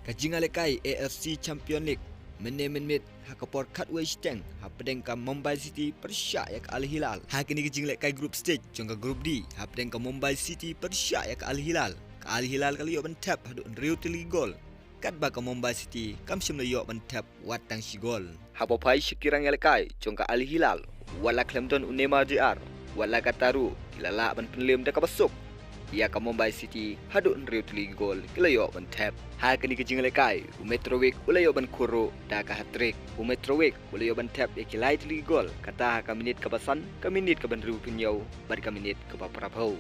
Kajingalekai AFC Champion League menit hakapor Katway Steng hapdengka Mumbai City Persya yak Al Hilal. Hakini kajingalekai group stage jongka group D hapdengka Mumbai City Persya yak Al Hilal. Ka Al Hilal kali yok bentap hadu riu tili gol. Kat baka Mumbai City kam shimla yok bentap watang shi gol. Hapopai shikirang yalekai jongka Al Hilal wala Clemton Unema JR wala Kataru kilala ban penlim deka besuk. Ia ka Mumbai City hadu riu tili gol kilayok bentap. Hakini kajingalekai Metrowik ulayo ban kuro da ka hat-trick. Metrowik ulayo ban tap ikilai tili gol kata ka minit ka basan ka minit ka ban riu pinyau bar ka minit ka paprapau.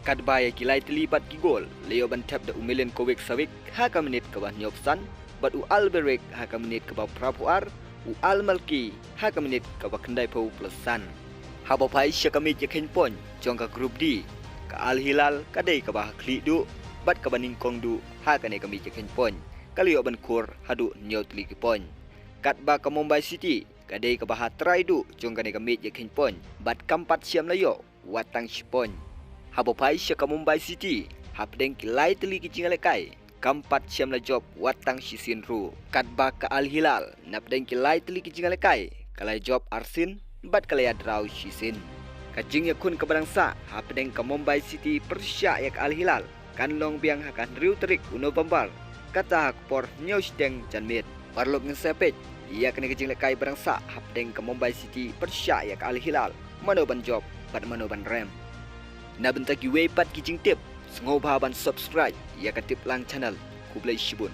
Kadbaya kilai tili bat ki gol layo ban tap da Umelen Kowik Sawik ha ka minit ka ban nyopsan bat u Alberek ha ka minit ka paprapuar u Almalki ha ka minit ka bakandai pau plusan. Habopai syakamit yakin pon jongka grup D ka Al Hilal kadai ka bah kli du bat ka baning kong du ha ka ne kami jakin pon kali yo ban kur hadu nyau tli ki pon kat ba ka Mumbai City kadai ka bah try du jong ka ne kami jakin pon bat kampat siam layo watang sipon habopai sya ka Mumbai City hapdeng ki lai tli ki jingalekai kampat siam la job watang sisin ru kat ba ka Al Hilal napdeng ki lai tli ki jingalekai kalai job arsin bat kalai draw sisin kajing yakun ka barangsa hapdeng ka Mumbai City Persya yak Al Hilal kanlong biang hakan riu terik uno bambar kata hakpor news deng janmit parlok ngesepet ia kena kejing lekai barangsa hapdeng ke Mumbai City Persya yak Al Hilal mano ban job pat mano ban rem na bentaki way pat kijing tip sengoba ban subscribe ia ka tip lang channel kublai shibun